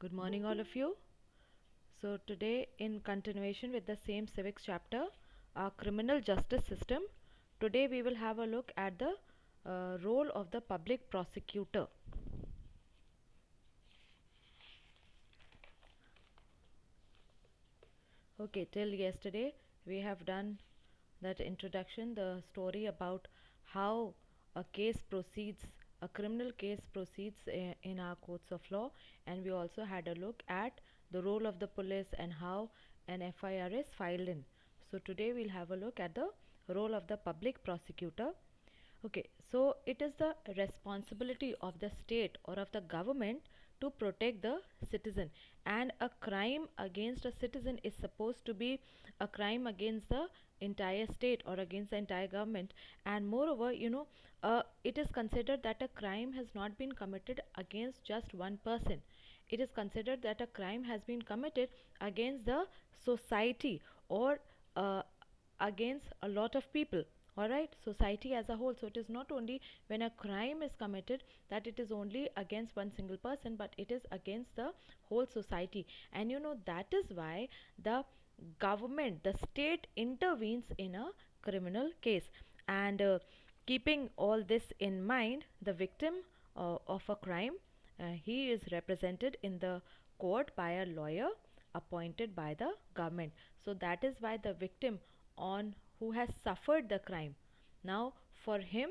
Good morning, all of you. So, today, in continuation with the same civics chapter, our criminal justice system, today we will have a look at the role of the public prosecutor. Okay, till yesterday, we have done that introduction, the story about how a case proceeds, a criminal case proceeds in our courts of law, and we also had a look at the role of the police and how an FIR is filed in. So, today we'll have a look at the role of the public prosecutor. Okay, so it is the responsibility of the state or of the government to protect the citizen, and a crime against a citizen is supposed to be a crime against the entire state or against the entire government. And moreover, it is considered that a crime has not been committed against just one person. It is considered that a crime has been committed against the society, or uh, against a lot of people, all right, society as a whole. So it is not only when a crime is committed that it is only against one single person, but it is against the whole society. And that is why the government, the state, intervenes in a criminal case. And keeping all this in mind, the victim of a crime, he is represented in the court by a lawyer appointed by the government. So that is why the victim on who has suffered the crime, now for him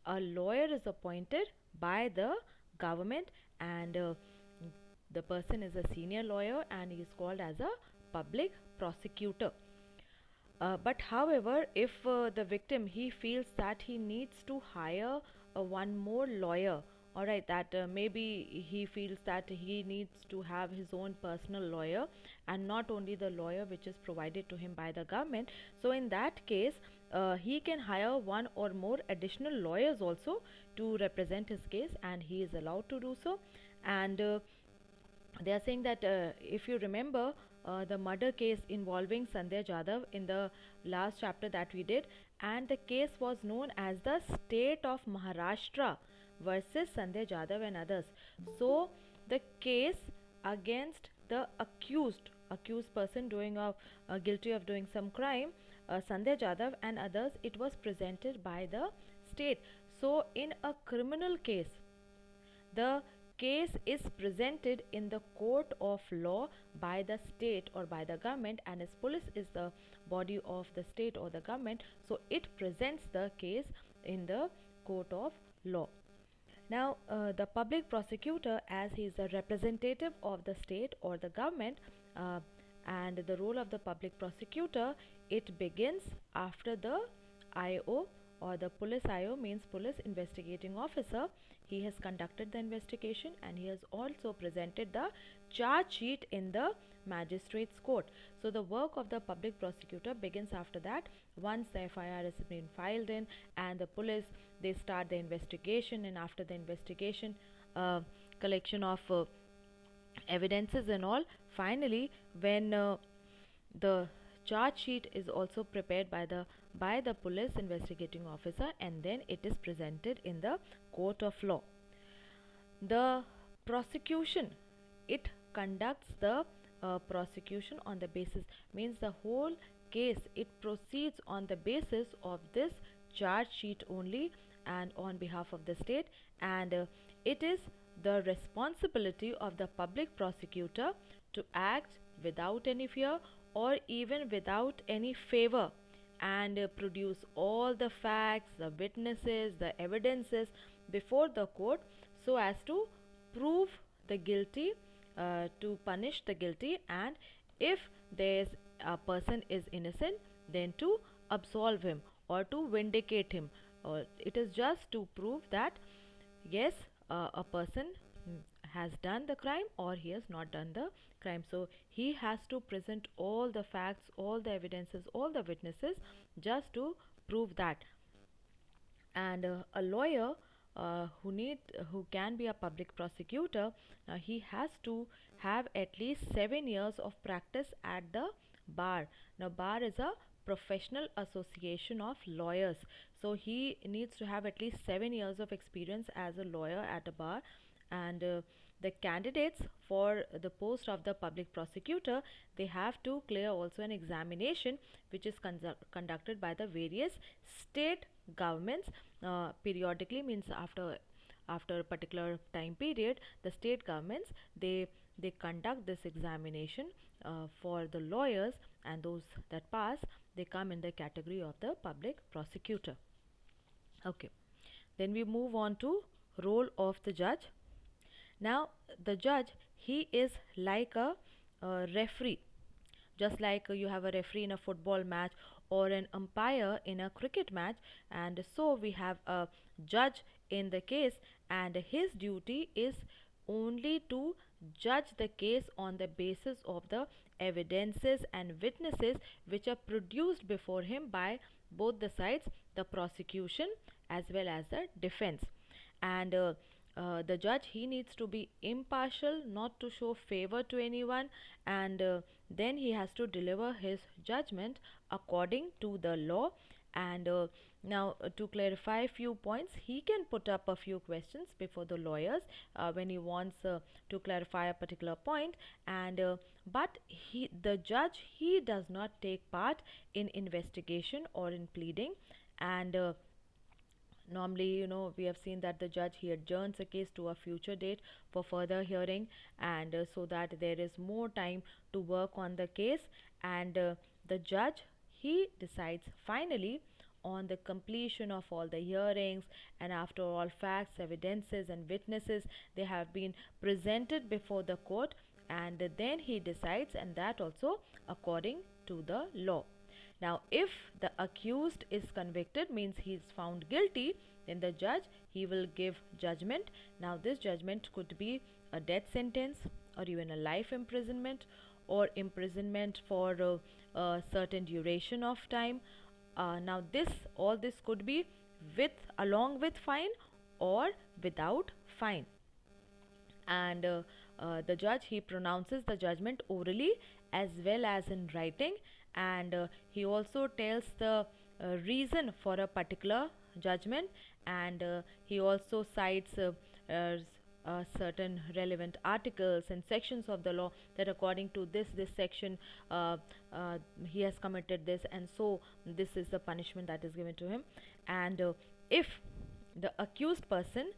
a lawyer is appointed by the government, and the person is a senior lawyer and he is called as a public prosecutor. But however, if the victim, he feels that he needs to hire one more lawyer, all right, that maybe he feels that he needs to have his own personal lawyer and not only the lawyer which is provided to him by the government. So in that case, he can hire one or more additional lawyers also to represent his case, and he is allowed to do so. And they are saying that if you remember the murder case involving Sandhya Jadhav in the last chapter that we did, and the case was known as the State of Maharashtra versus Sandhya Jadhav and others. So the case against the accused person doing of guilty of doing some crime, Sandhya Jadhav and others, it was presented by the state. So in a criminal case, the case is presented in the court of law by the state or by the government, and as police is the body of the state or the government, so it presents the case in the court of law. Now, the public prosecutor, as he is a representative of the state or the government, uh, and the role of the public prosecutor, it begins after the IO, or the police IO means police investigating officer. He has conducted the investigation and he has also presented the charge sheet in the magistrate's court. So the work of the public prosecutor begins after that, once the FIR has been filed in, and the police, they start the investigation, and after the investigation, collection of evidences and all, finally when the charge sheet is also prepared by the police investigating officer, and then it is presented in the court of law. The prosecution, it conducts the prosecution on the basis, means the whole case, it proceeds on the basis of this charge sheet only and on behalf of the state. And it is the responsibility of the public prosecutor to act without any fear or even without any favor, and produce all the facts, the witnesses, the evidences before the court, so as to prove the guilty, to punish the guilty, and if there's a person is innocent, then to absolve him or to vindicate him. It is just to prove that yes, a person has done the crime or he has not done the crime. So he has to present all the facts, all the evidences, all the witnesses, just to prove that. And a lawyer who can be a public prosecutor, he has to have at least 7 years of practice at the bar. Now bar is a professional association of lawyers, so he needs to have at least 7 years of experience as a lawyer at a bar. And the candidates for the post of the public prosecutor, they have to clear also an examination which is conducted by the various state governments periodically, means after a particular time period. The state governments, they conduct this examination for the lawyers, and those that pass, they come in the category of the public prosecutor. Okay, then we move on to role of the judge. Now the judge, he is like a referee, just like you have a referee in a football match or an umpire in a cricket match, and so we have a judge in the case, and his duty is only to judge the case on the basis of the evidences and witnesses which are produced before him by both the sides, the prosecution as well as the defense. And the judge, he needs to be impartial, not to show favor to anyone, and then he has to deliver his judgment according to the law. And now to clarify a few points, he can put up a few questions before the lawyers when he wants to clarify a particular point, and but the judge, he does not take part in investigation or in pleading. And normally, we have seen that the judge, he adjourns a case to a future date for further hearing, and so that there is more time to work on the case. And the judge, he decides finally on the completion of all the hearings, and after all facts, evidences and witnesses, they have been presented before the court, and then he decides, and that also according to the law. Now, if the accused is convicted, means he is found guilty, then the judge, he will give judgment. Now, this judgment could be a death sentence, or even a life imprisonment, or imprisonment for a certain duration of time. Now, all this could be with along with fine or without fine. And the judge, he pronounces the judgment orally as well as in writing, and he also tells the reason for a particular judgment, and he also cites certain relevant articles and sections of the law, that according to this section, he has committed this, and so this is the punishment that is given to him. And if the accused person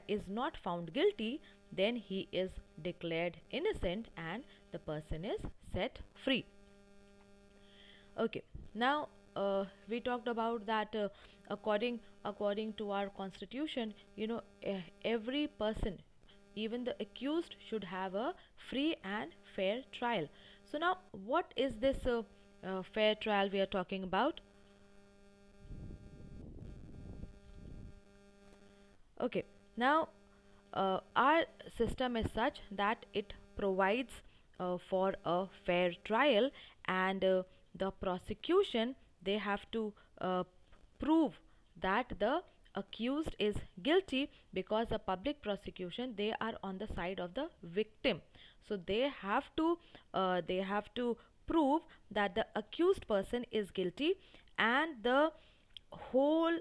is not found guilty, then he is declared innocent and the person is set free. Okay, now we talked about that according to our constitution, every person, even the accused, should have a free and fair trial. So now, what is this fair trial we are talking about? Okay, now our system is such that it provides for a fair trial, and the prosecution, they have to prove that the accused is guilty, because the public prosecution, they are on the side of the victim. So they have to prove that the accused person is guilty, and the whole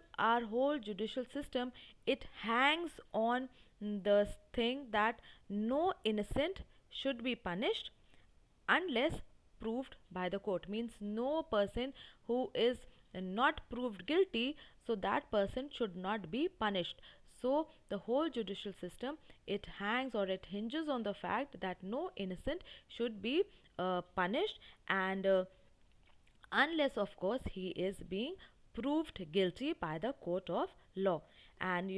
judicial system, it hangs on the thing that no innocent should be punished unless proved by the court, means no person who is not proved guilty, so that person should not be punished. So the whole judicial system, it hangs or it hinges on the fact that no innocent should be punished, and unless of course he is being proved guilty by the court of law. And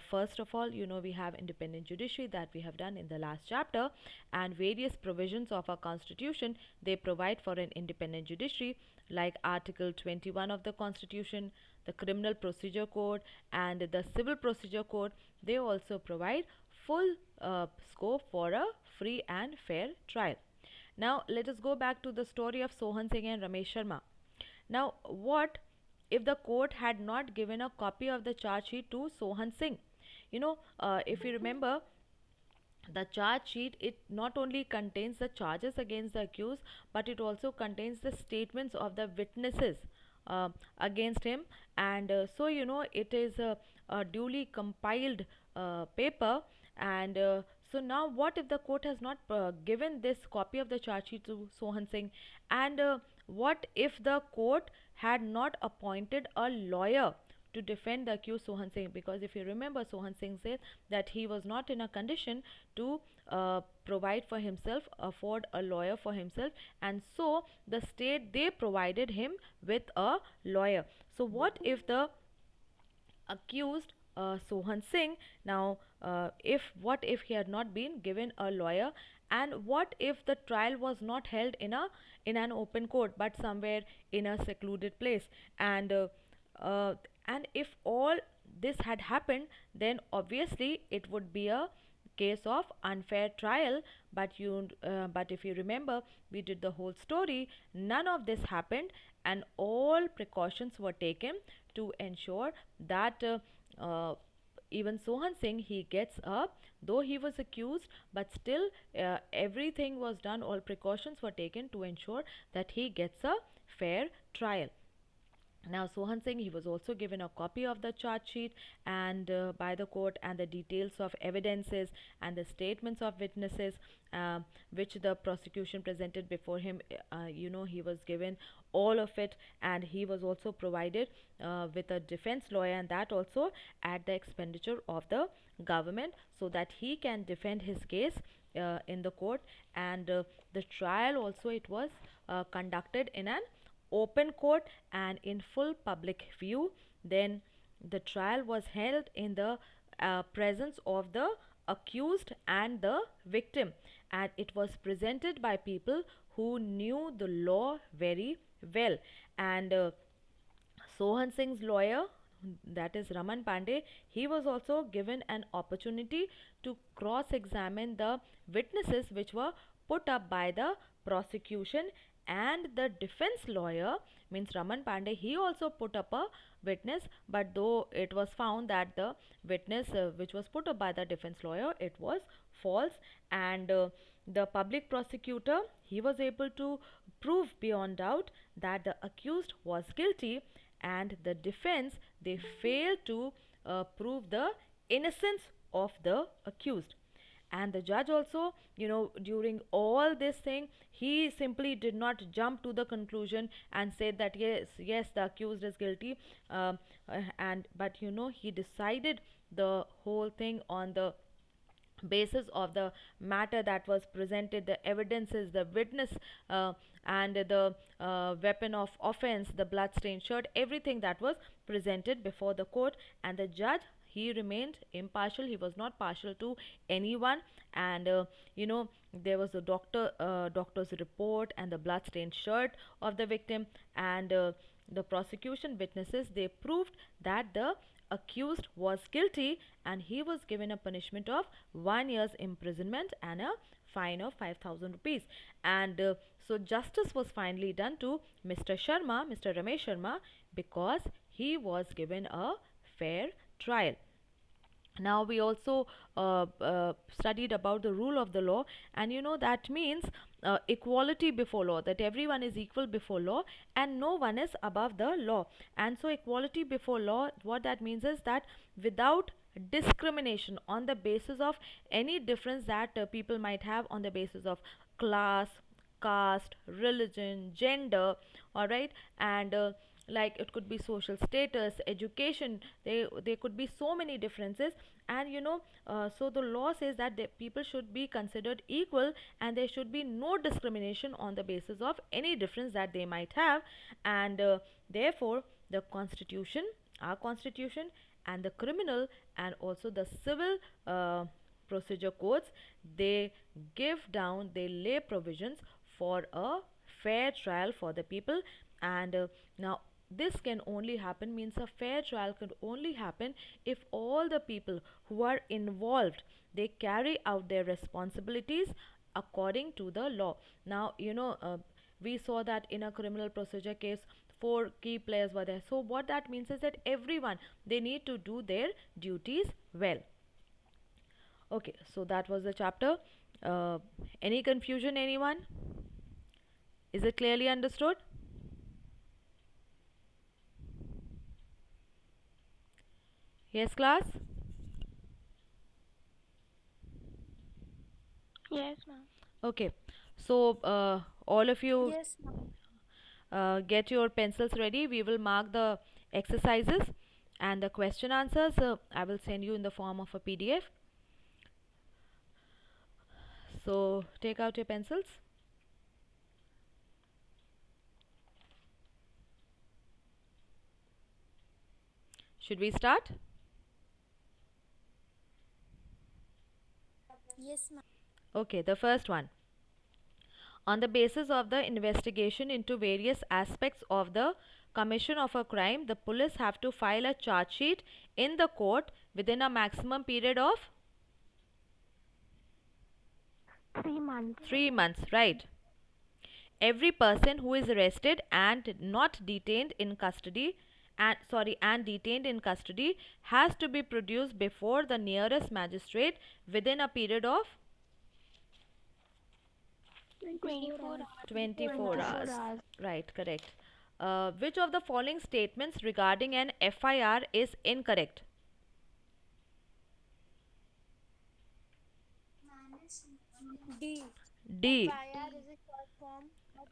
first of all, we have independent judiciary that we have done in the last chapter, and various provisions of our constitution, they provide for an independent judiciary, like article 21 of the constitution, the criminal procedure code and the civil procedure code. They also provide full scope for a free and fair trial. Now let us go back to the story of Sohan Singh and Ramesh Sharma. Now, what if the court had not given a copy of the charge sheet to Sohan Singh? If you remember, the charge sheet, it not only contains the charges against the accused, but it also contains the statements of the witnesses against him. And it is a duly compiled paper, and So now, what if the court has not given this copy of the charge sheet to Sohan Singh? And what if the court had not appointed a lawyer to defend the accused Sohan Singh? Because if you remember, Sohan Singh said that he was not in a condition to provide for himself, afford a lawyer for himself, and so the state, they provided him with a lawyer. So what if the accused Sohan Singh now, if what if he had not been given a lawyer, and what if the trial was not held in an open court but somewhere in a secluded place, and uh, and if all this had happened, then obviously it would be a case of unfair trial. But if you remember, we did the whole story. None of this happened, and all precautions were taken to ensure that even Sohan Singh, he gets up, though he was accused, but still everything was done, all precautions were taken to ensure that he gets a fair trial. Now, Sohan Singh, he was also given a copy of the charge sheet and by the court, and the details of evidences and the statements of witnesses, which the prosecution presented before him. He was given all of it, and he was also provided with a defense lawyer, and that also at the expenditure of the government, so that he can defend his case in the court. And the trial also, it was conducted in an open court and in full public view. Then the trial was held in the presence of the accused and the victim, and it was presented by people who knew the law very well. And Sohan Singh's lawyer, that is Raman Pandey, he was also given an opportunity to cross examine the witnesses which were put up by the prosecution. And the defense lawyer, means Raman Pandey, he also put up a witness, but though it was found that the witness which was put up by the defense lawyer, it was false. And the public prosecutor, he was able to prove beyond doubt that the accused was guilty, and the defense, they failed to prove the innocence of the accused. And the judge also, during all this thing, he simply did not jump to the conclusion and said that yes, yes, the accused is guilty. And but he decided the whole thing on the basis of the matter that was presented, the evidences, the witness, and the weapon of offense, the bloodstained shirt, everything that was presented before the court. And the judge, he remained impartial, he was not partial to anyone. And there was a doctor's report and the bloodstained shirt of the victim. And the prosecution witnesses, they proved that the accused was guilty, and he was given a punishment of 1 year's imprisonment and a fine of 5,000 rupees. And so justice was finally done to Mr. Ramesh Sharma, because he was given a fair trial. Now we also studied about the rule of the law, and that means equality before law, that everyone is equal before law and no one is above the law. And so equality before law, what that means is that without discrimination on the basis of any difference that people might have on the basis of class, caste, religion, gender, all right. And like it could be social status, education, they could be so many differences. And so the law says that the people should be considered equal, and there should be no discrimination on the basis of any difference that they might have. And therefore the constitution, our constitution, and the criminal and also the civil procedure codes, they they lay provisions for a fair trial for the people. And now this can only happen, means a fair trial could only happen if all the people who are involved, they carry out their responsibilities according to the law. Now we saw that in a criminal procedure case, four key players were there. So what that means is that everyone, they need to do their duties well. Okay, so that was the chapter. Any confusion, anyone? Is it clearly understood? Yes, class? Yes, ma'am. Okay, so all of you Yes, ma'am. get your pencils ready. We will mark the exercises and the question answers. I will send you in the form of a PDF. So take out your pencils. Should we start? Yes, ma'am. Okay, the first one. On the basis of the investigation into various aspects of the commission of a crime, the police have to file a charge sheet in the court within a maximum period of 3 months. 3 months, right? Every person who is arrested and not detained in custody and detained in custody has to be produced before the nearest magistrate within a period of 24 hours. 24 24 hours. hours. Right, correct. Which of the following statements regarding an FIR is incorrect? D. D. FIR is a short form of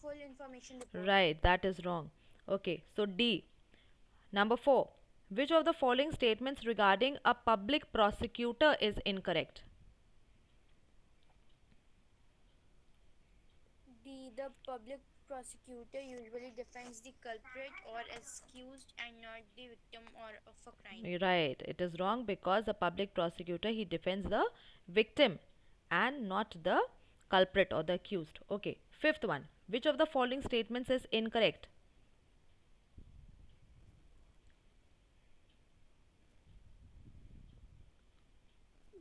full information report. Right, that is wrong. Okay, so D. Number 4. Which of the following statements regarding a public prosecutor is incorrect? D. The public prosecutor usually defends the culprit or accused and not the victim or of a crime. Right, it is wrong because the public prosecutor he defends the victim and not the culprit or the accused. Okay, fifth one. Which of the following statements is incorrect?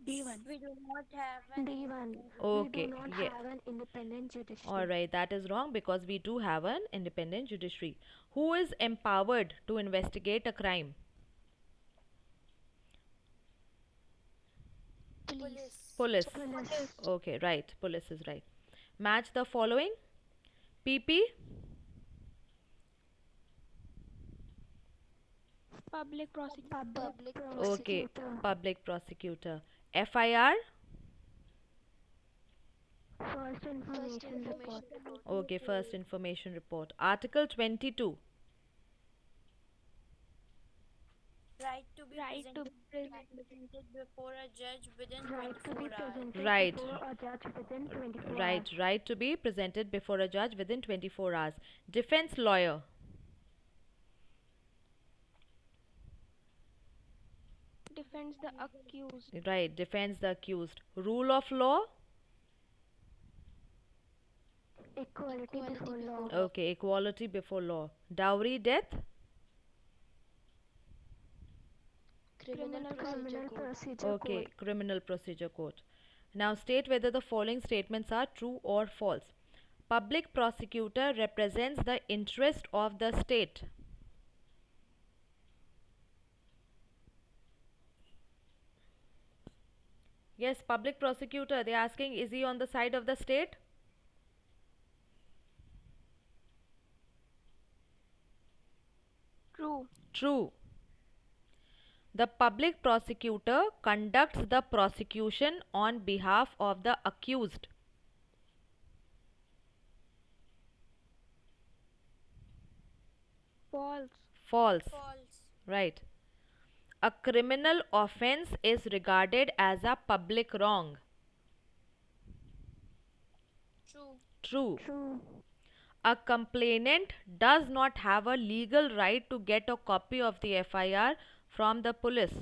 D1. We do not have an D1. We do Okay, not yeah. have an independent judiciary. Alright, that is wrong because we do have an independent judiciary. Who is empowered to investigate a crime? Police. Police. Police. Okay, right. Police is right. Match the following. PP. Public prosecutor. Public Okay, prosecutor. public prosecutor. FIR. First information report. Okay, first information report. Article 22. right to be Right to be presented before a judge within Right to be 24 hours. presented Right. before a judge within 24 Right, hours. right to be presented before a judge within 24 hours. Defense lawyer. Defends the accused. Right, defends the accused. Rule of law. Equality before law. Okay, equality before law. Dowry death. Criminal procedure Okay, code. criminal procedure code. Now state whether the following statements are true or false. Public prosecutor represents the interest of the state. Yes, public prosecutor. They're asking, is he on the side of the state? True. True. The public prosecutor conducts the prosecution on behalf of the accused. False. False. False. Right. A criminal offense is regarded as a public wrong. True. True. True. A complainant does not have a legal right to get a copy of the FIR from the police.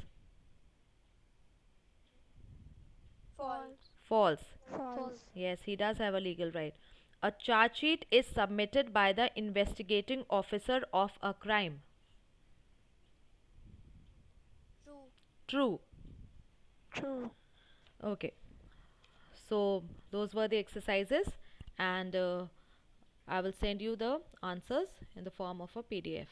False. False. False. Yes, he does have a legal right. A charge sheet is submitted by the investigating officer of a crime. True. True. True. Okay. So, those were the exercises, and I will send you the answers in the form of a PDF.